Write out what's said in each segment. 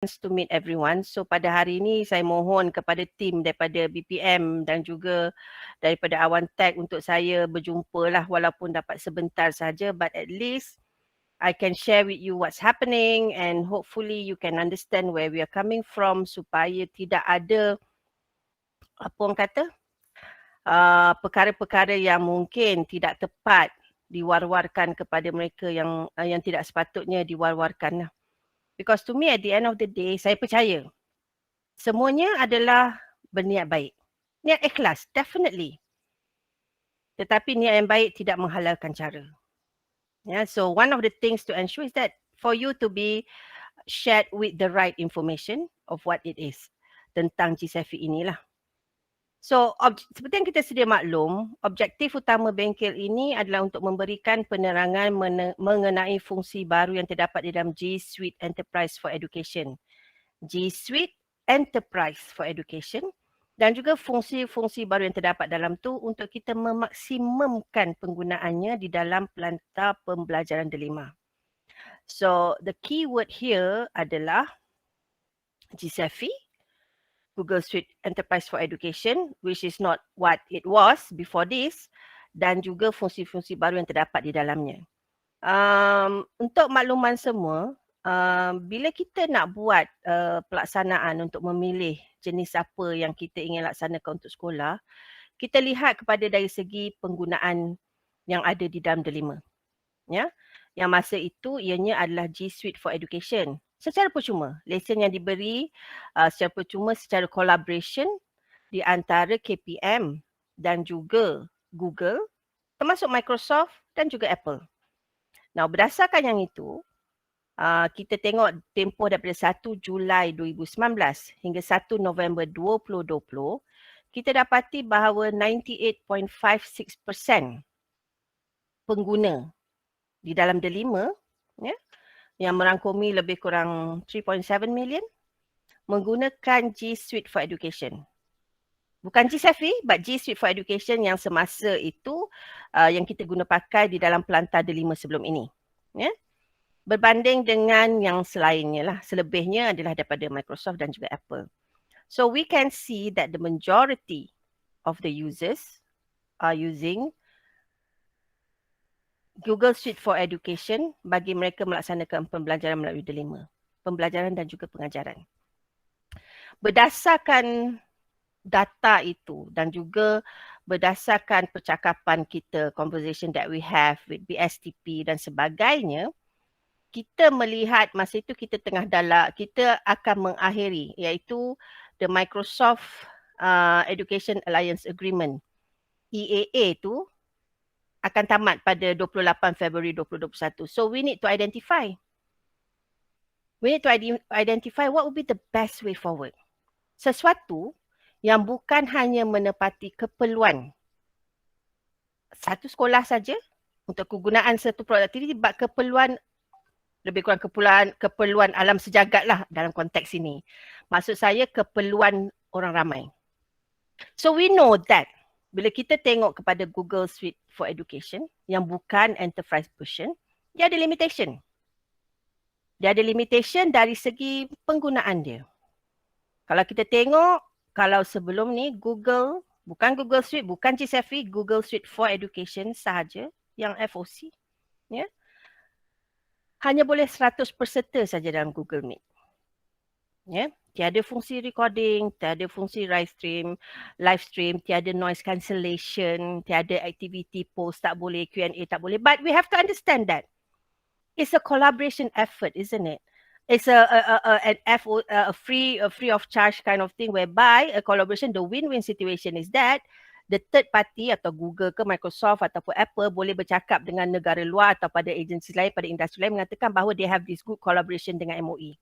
to meet everyone. So pada hari ini saya mohon kepada tim daripada BPM dan juga daripada Awan Tech untuk saya berjumpa lah walaupun dapat sebentar saja, but at least I can share with you what's happening and hopefully you can understand where we are coming from supaya tidak ada apa orang kata perkara-perkara yang mungkin tidak tepat diwar-warkan kepada mereka yang tidak sepatutnya diwar-warkan lah. Because to me at the end of the day, saya percaya semuanya adalah berniat baik. Niat ikhlas, definitely. Tetapi niat yang baik tidak menghalalkan cara. Yeah, so one of the things to ensure is that for you to be shared with the right information of what it is tentang GCSE inilah. So, seperti yang kita sedia maklum, objektif utama bengkel ini adalah untuk memberikan penerangan mengenai fungsi baru yang terdapat di dalam G Suite Enterprise for Education. G Suite Enterprise for Education dan juga fungsi-fungsi baru yang terdapat dalam tu untuk kita memaksimumkan penggunaannya di dalam pelantar pembelajaran delima. So, the keyword here adalah GCSE, Google Suite Enterprise for Education, which is not what it was before this, dan juga fungsi-fungsi baru yang terdapat di dalamnya. Untuk makluman semua, bila kita nak buat pelaksanaan untuk memilih jenis apa yang kita ingin laksanakan untuk sekolah, kita lihat kepada dari segi penggunaan yang ada di dalam delima. Ya? Yang masa itu ianya adalah G Suite for Education. Secara percuma, lesen yang diberi secara percuma secara collaboration di antara KPM dan juga Google, termasuk Microsoft dan juga Apple. Now, berdasarkan yang itu, kita tengok tempoh daripada 1 Julai 2019 hingga 1 November 2020, kita dapati bahawa 98.56% pengguna di dalam delima, ya, yang merangkumi lebih kurang 3.7 million, menggunakan G Suite for Education. Bukan GCSE, but G Suite for Education yang semasa itu yang kita guna pakai di dalam pelantar delima sebelum ini. Ya? Berbanding dengan yang selainnya lah. Selebihnya adalah daripada Microsoft dan juga Apple. So we can see that the majority of the users are using Google Suite for Education bagi mereka melaksanakan pembelajaran melalui delima. Pembelajaran dan juga pengajaran. Berdasarkan data itu dan juga berdasarkan percakapan kita, conversation that we have with BSTP dan sebagainya, kita melihat masa itu kita kita akan mengakhiri iaitu the Microsoft Education Alliance Agreement, EAA tu akan tamat pada 28 Februari 2021. So we need to identify. We need to identify what would be the best way forward. Sesuatu yang bukan hanya menepati keperluan satu sekolah saja untuk kegunaan satu produktiviti, but keperluan lebih kurang keperluan alam sejagat lah dalam konteks ini. Maksud saya keperluan orang ramai. So we know that bila kita tengok kepada Google Suite for Education yang bukan enterprise version, dia ada limitation. Dia ada limitation dari segi penggunaan dia. Kalau kita tengok, kalau sebelum ni Google, bukan Google Suite, bukan GCSE, Google Suite for Education sahaja yang FOC, ya, hanya boleh 100 peserta saja dalam Google Meet. Ya, tiada fungsi recording, tiada fungsi live stream, tiada noise cancellation, tiada activity post, tak boleh, Q&A tak boleh. But we have to understand that it's a collaboration effort, isn't it? It's a free of charge kind of thing whereby a collaboration, the win-win situation is that the third party atau Google ke Microsoft ataupun Apple boleh bercakap dengan negara luar atau pada agensi lain, pada industri lain mengatakan bahawa they have this good collaboration dengan MOE.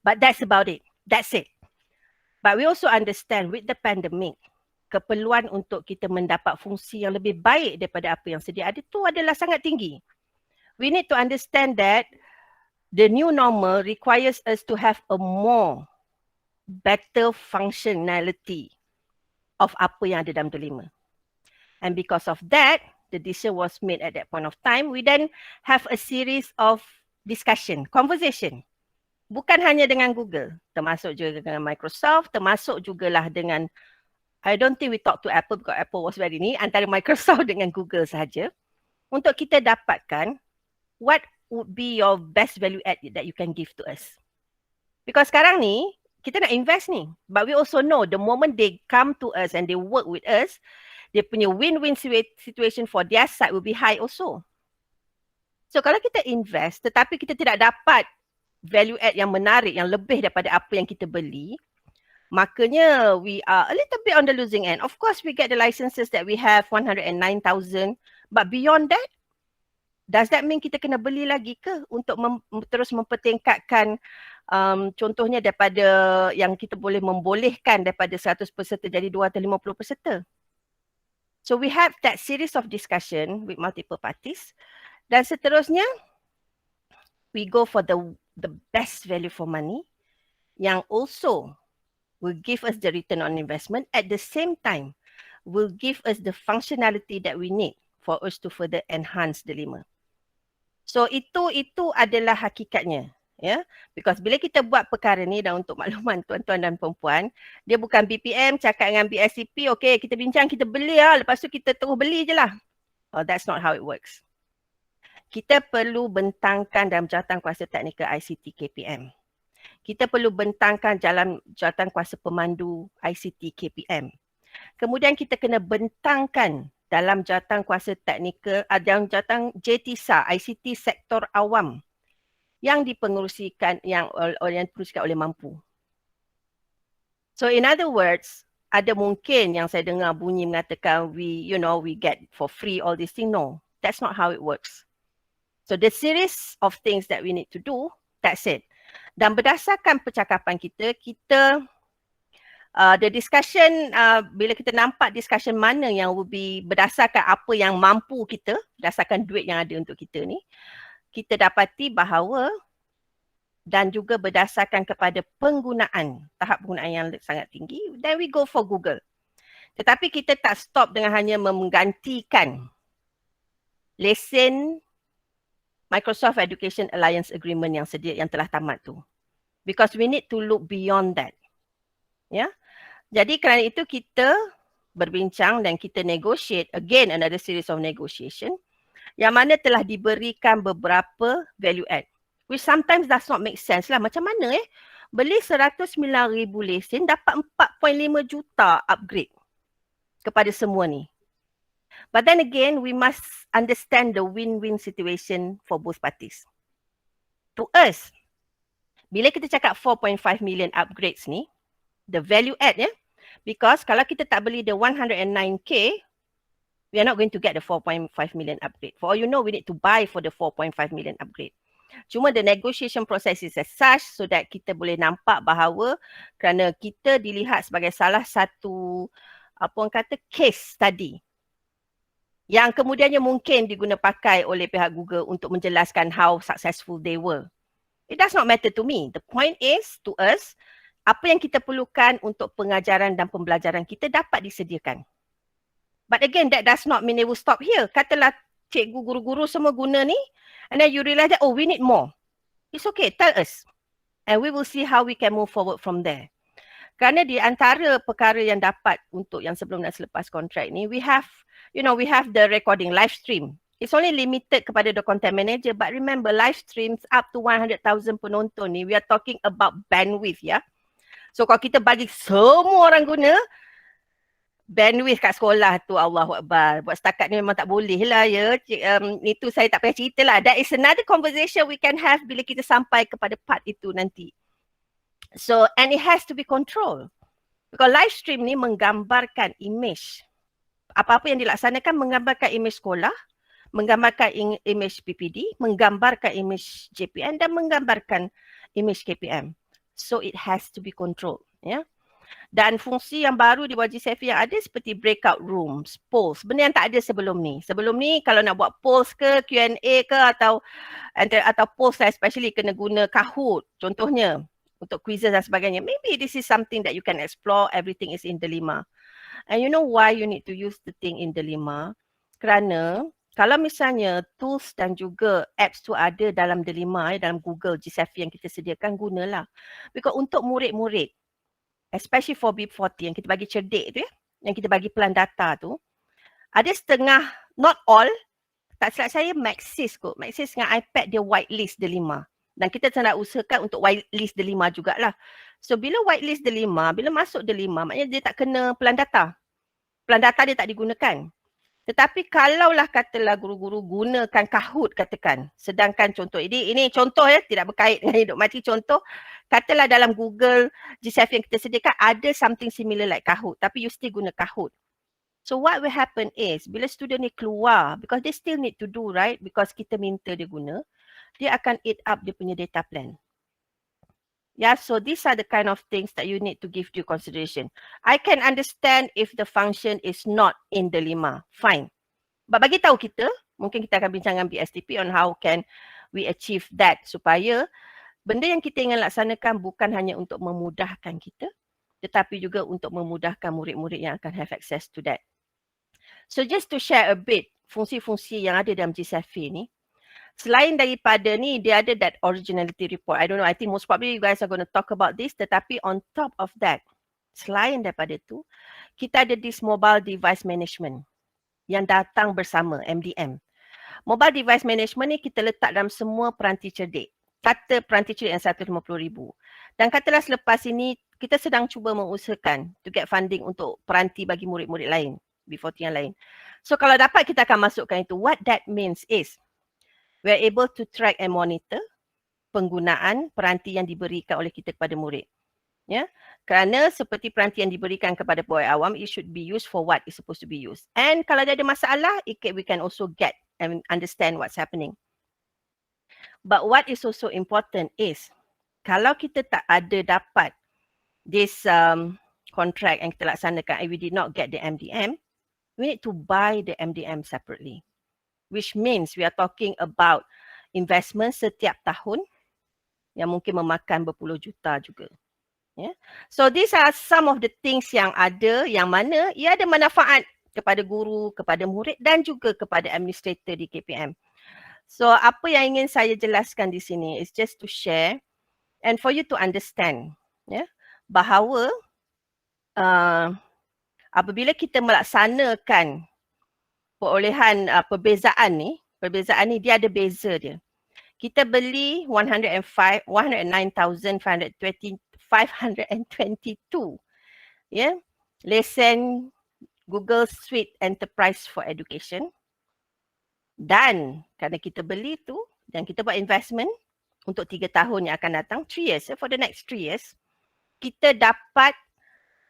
But that's about it. That's it. But we also understand with the pandemic, keperluan untuk kita mendapat fungsi yang lebih baik daripada apa yang sedia ada tu adalah sangat tinggi. We need to understand that the new normal requires us to have a better functionality of apa yang ada dalam delima. And because of that, the decision was made at that point of time. We then have a series of discussion, conversation Bukan hanya dengan Google, termasuk juga dengan Microsoft, termasuk jugalah dengan, I don't think we talk to Apple because Apple was very ni, antara Microsoft dengan Google sahaja, untuk kita dapatkan what would be your best value add that you can give to us. Because sekarang ni, kita nak invest ni. But we also know the moment they come to us and they work with us, dia punya win-win situation for their side will be high also. So kalau kita invest tetapi kita tidak dapat value add yang menarik, yang lebih daripada apa yang kita beli, makanya we are a little bit on the losing end. Of course, we get the licenses that we have 109,000, but beyond that, does that mean kita kena beli lagi ke untuk terus mempertingkatkan contohnya daripada yang kita boleh membolehkan daripada 100 peserta jadi 250 peserta. So we have that series of discussion with multiple parties, dan seterusnya we go for the best value for money yang also will give us the return on investment, at the same time will give us the functionality that we need for us to further enhance the 5. So itu adalah hakikatnya, ya. Because bila kita buat perkara ni, dan untuk makluman tuan-tuan dan perempuan, dia bukan BPM cakap dengan BSCP, okay kita bincang, kita beli lah, lepas tu kita terus beli je lah. Oh, that's not how it works. Kita perlu bentangkan dalam jawatankuasa teknikal ICT KPM. Kita perlu bentangkan dalam jawatankuasa pemandu ICT KPM. Kemudian kita kena bentangkan dalam jawatankuasa teknikal, dalam jawatan JTISA, ICT sektor awam yang dipengerusikan oleh mampu. So in other words, ada mungkin yang saya dengar bunyi mengatakan we get for free all these things. No, that's not how it works. So the series of things that we need to do, that's it. Dan berdasarkan percakapan kita the discussion, bila kita nampak discussion mana yang will be berdasarkan apa yang mampu kita, berdasarkan duit yang ada untuk kita ni, kita dapati bahawa dan juga berdasarkan kepada tahap penggunaan yang sangat tinggi, then we go for Google. Tetapi kita tak stop dengan hanya menggantikan lesen Microsoft Education Alliance Agreement yang telah tamat tu. Because we need to look beyond that. Ya. Jadi kerana itu kita berbincang dan kita negotiate, again another series of negotiation, yang mana telah diberikan beberapa value add. Which sometimes does not make sense lah. Macam mana beli 109,000 lesen dapat 4.5 juta upgrade kepada semua ni. But then again, we must understand the win-win situation for both parties. To us, bila kita cakap 4.5 million upgrades ni, the value add because kalau kita tak beli the 109k, we are not going to get the 4.5 million upgrade. For all you know, we need to buy for the 4.5 million upgrade. Cuma the negotiation process is as such so that kita boleh nampak bahawa kerana kita dilihat sebagai salah satu case study yang kemudiannya mungkin diguna pakai oleh pihak Google untuk menjelaskan how successful they were. It does not matter to me. The point is, to us, apa yang kita perlukan untuk pengajaran dan pembelajaran kita dapat disediakan. But again, that does not mean they will stop here. Katalah cikgu, guru-guru semua guna ni, and then you realize that, we need more. It's okay, tell us. And we will see how we can move forward from there. Kerana di antara perkara yang dapat untuk yang sebelum dan selepas kontrak ni, we have the recording, live stream. It's only limited kepada the content manager, but remember live streams up to 100,000 penonton ni, we are talking about bandwidth ya. So kalau kita bagi semua orang guna, bandwidth kat sekolah tu Allahu Akbar. Buat setakat ni memang tak boleh lah ya. Itu saya tak payah cerita lah. That is another conversation we can have bila kita sampai kepada part itu nanti. So, and it has to be controlled. Because live stream ni menggambarkan image. Apa-apa yang dilaksanakan menggambarkan image sekolah, menggambarkan image PPD, menggambarkan image JPN dan menggambarkan image KPM. So it has to be controlled. Ya. Dan fungsi yang baru di WGCFE yang ada seperti breakout rooms, polls. Benda yang tak ada sebelum ni. Sebelum ni kalau nak buat polls ke, Q&A ke atau polls especially kena guna Kahoot contohnya untuk quizzes dan sebagainya. Maybe this is something that you can explore. Everything is in Delima. And you know why you need to use the thing in Delima? Kerana kalau misalnya tools dan juga apps tu ada dalam Delima, dalam Google GCSE yang kita sediakan, gunalah. Because untuk murid-murid, especially for BIP40 yang kita bagi cerdik tu ya, yang kita bagi pelan data tu, ada setengah, not all, tak silap saya Maxis kot. Maxis dengan iPad dia whitelist Delima. Dan kita nak usahakan untuk whitelist Delima jugalah. So bila whitelist Delima, bila masuk Delima, maknanya dia tak kena pelan data. Pelan data dia tak digunakan. Tetapi kalaulah katalah guru-guru gunakan Kahoot katakan, sedangkan contoh ini contoh ya, tidak berkait dengan hidup mati, contoh katalah dalam Google GCSE yang kita sediakan ada something similar like Kahoot, tapi you still guna Kahoot. So what will happen is bila student ni keluar, because they still need to do right, because kita minta dia guna, dia akan eat up dia punya data plan. Yeah, so these are the kind of things that you need to give due consideration. I can understand if the function is not in Delima. Fine. But bagi tahu kita, mungkin kita akan bincang dengan BSTP on how can we achieve that supaya benda yang kita ingin laksanakan bukan hanya untuk memudahkan kita, tetapi juga untuk memudahkan murid-murid yang akan have access to that. So just to share a bit fungsi-fungsi yang ada dalam GCSE ni, selain daripada ni, dia ada that originality report. I don't know, I think most probably you guys are going to talk about this. Tetapi on top of that, selain daripada tu, kita ada this mobile device management yang datang bersama MDM. Mobile device management ni kita letak dalam semua peranti cerdik. Kata peranti cerdik yang 150,000. Dan katalah selepas ini, kita sedang cuba mengusahakan to get funding untuk peranti bagi murid-murid lain, B40 yang lain. So kalau dapat kita akan masukkan itu. What that means is, we are able to track and monitor penggunaan peranti yang diberikan oleh kita kepada murid. Ya, kerana seperti peranti yang diberikan kepada pegawai awam, it should be used for what it's supposed to be used. And kalau ada masalah, we can also get and understand what's happening. But what is also important is, kalau kita tak ada dapat this contract yang kita laksanakan and we did not get the MDM, we need to buy the MDM separately. Which means we are talking about investment setiap tahun yang mungkin memakan berpuluh juta juga. Yeah. So these are some of the things yang ada, yang mana ia ada manfaat kepada guru, kepada murid dan juga kepada administrator di KPM. So apa yang ingin saya jelaskan di sini is just to share and for you to understand, bahawa apabila kita melaksanakan perolehan perbezaan ni dia ada beza dia. Kita beli 109,522 lesen Google Suite Enterprise for Education. Dan kerana kita beli tu dan kita buat investment untuk 3 tahun yang akan datang, 3 years, for the next 3 years, kita dapat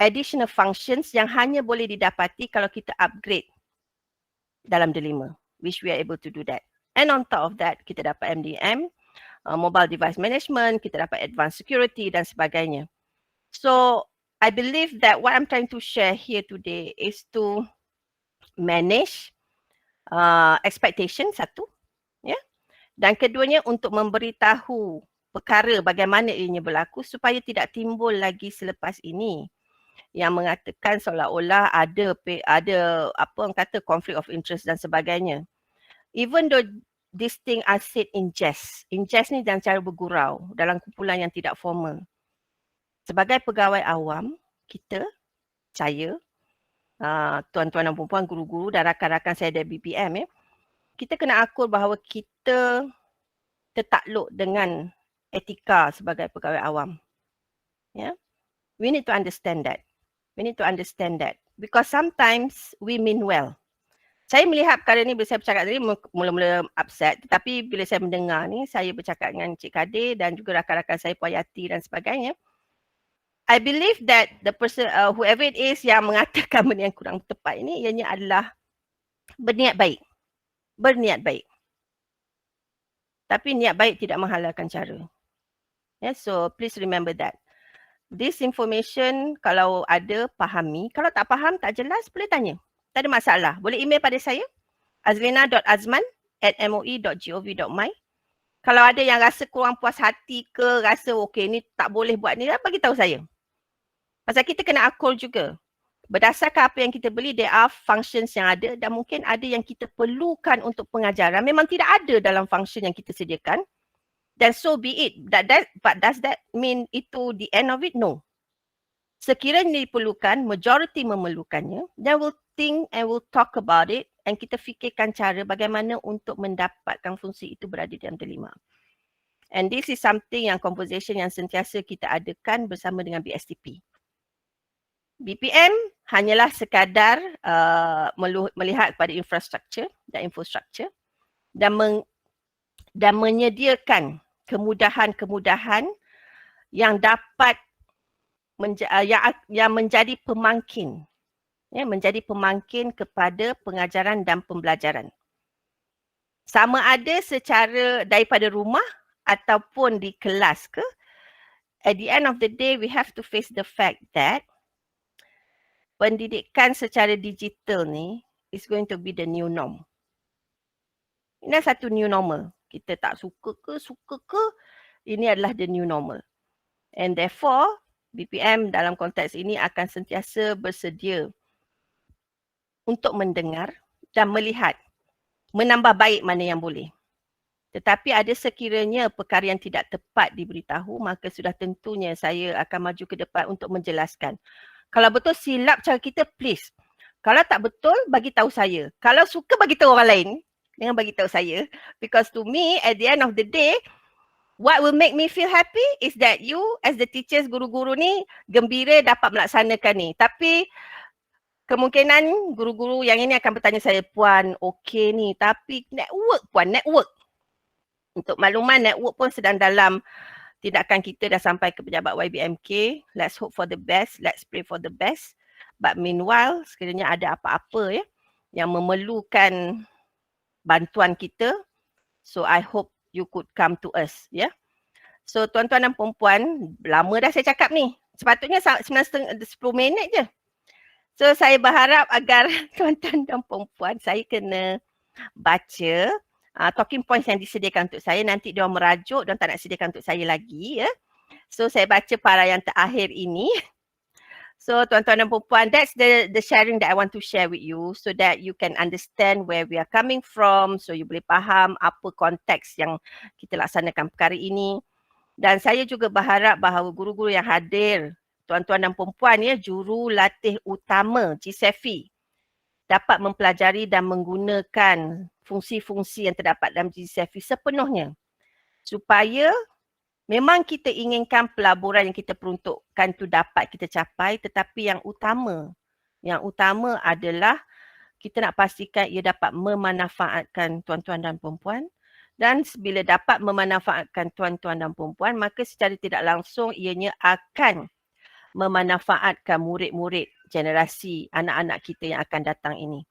additional functions yang hanya boleh didapati kalau kita upgrade dalam Delima, which we are able to do that. And on top of that, kita dapat MDM, mobile device management, kita dapat advanced security dan sebagainya. So, I believe that what I'm trying to share here today is to manage expectation, satu. Dan keduanya untuk memberitahu perkara bagaimana ianya berlaku supaya tidak timbul lagi selepas ini yang mengatakan seolah-olah ada apa orang kata conflict of interest dan sebagainya. Even though this thing are said in jest ni dalam cara bergurau, dalam kumpulan yang tidak formal. Sebagai pegawai awam, kita, saya, tuan-tuan dan puan-puan, guru-guru dan rakan-rakan saya dari BPM, kita kena akur bahawa kita tertakluk dengan etika sebagai pegawai awam. We need to understand that. Because sometimes we mean well. Saya melihat perkara ni bila saya bercakap tadi mula-mula upset. Tetapi bila saya mendengar ni, saya bercakap dengan Cik Kadir dan juga rakan-rakan saya Puan Yati dan sebagainya. I believe that the person, whoever it is yang mengatakan benda yang kurang tepat ini, ianya adalah berniat baik. Tapi niat baik tidak menghalalkan cara. So please remember that. This information kalau ada, fahami. Kalau tak faham, tak jelas, boleh tanya. Tak ada masalah. Boleh email pada saya, azlina.azman@moi.gov.my. Kalau ada yang rasa kurang puas hati ke, rasa okey ni tak boleh buat ni, bagi tahu saya. Pasal kita kena akur juga. berdasarkan apa yang kita beli, there are functions yang ada dan mungkin ada yang kita perlukan untuk pengajaran. Memang tidak ada dalam function yang kita sediakan. Then so be it. But does that mean itu the end of it? No. Sekiranya diperlukan, majority memerlukannya, then we'll think and we'll talk about it and kita fikirkan cara bagaimana untuk mendapatkan fungsi itu berada dalam delima. And this is something yang conversation yang sentiasa kita adakan bersama dengan BSTP. BPM hanyalah sekadar melihat pada infrastruktur dan infrastruktur dan menyediakan kemudahan-kemudahan yang dapat yang menjadi pemangkin, menjadi pemangkin kepada pengajaran dan pembelajaran. Sama ada secara daripada rumah ataupun di kelas ke, at the end of the day we have to face the fact that pendidikan secara digital ni is going to be the new norm. Ini satu new normal. Kita tak suka ke, ini adalah the new normal. And therefore, BPM dalam konteks ini akan sentiasa bersedia untuk mendengar dan melihat, menambah baik mana yang boleh. Tetapi ada sekiranya perkara yang tidak tepat diberitahu, maka sudah tentunya saya akan maju ke depan untuk menjelaskan. Kalau betul silap cara kita, please. Kalau tak betul, bagi tahu saya. Kalau suka, bagi tahu orang lain. Jangan bagi tahu saya. Because to me, at the end of the day, what will make me feel happy is that you as the teachers, guru-guru ni gembira dapat melaksanakan ni. Tapi kemungkinan guru-guru yang ini akan bertanya saya, Puan, okey ni. Tapi network, Puan, network. Untuk makluman, network pun sedang dalam tindakan kita dah sampai ke pejabat YBMK. Let's hope for the best. Let's pray for the best. But meanwhile, sekiranya ada apa-apa yang memerlukan bantuan kita, so I hope you could come to us. So tuan-tuan dan perempuan, lama dah saya cakap ni. Sepatutnya 10 minit je. So saya berharap agar tuan-tuan dan perempuan, saya kena baca talking points yang disediakan untuk saya. Nanti dia merajuk, dia tak nak sediakan untuk saya lagi. So saya baca para yang terakhir ini. So tuan-tuan dan perempuan, that's the sharing that I want to share with you so that you can understand where we are coming from, so you boleh faham apa konteks yang kita laksanakan perkara ini. Dan saya juga berharap bahawa guru-guru yang hadir, tuan-tuan dan perempuan jurulatih utama GCSE dapat mempelajari dan menggunakan fungsi-fungsi yang terdapat dalam GCSE sepenuhnya. Supaya memang kita inginkan pelaburan yang kita peruntukkan tu dapat kita capai, tetapi yang utama adalah kita nak pastikan ia dapat memanfaatkan tuan-tuan dan perempuan. Dan bila dapat memanfaatkan tuan-tuan dan perempuan, maka secara tidak langsung ianya akan memanfaatkan murid-murid generasi anak-anak kita yang akan datang ini.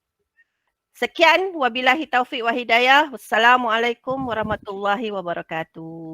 Sekian, wabillahi taufiq wa hidayah. Wassalamualaikum warahmatullahi wabarakatuh.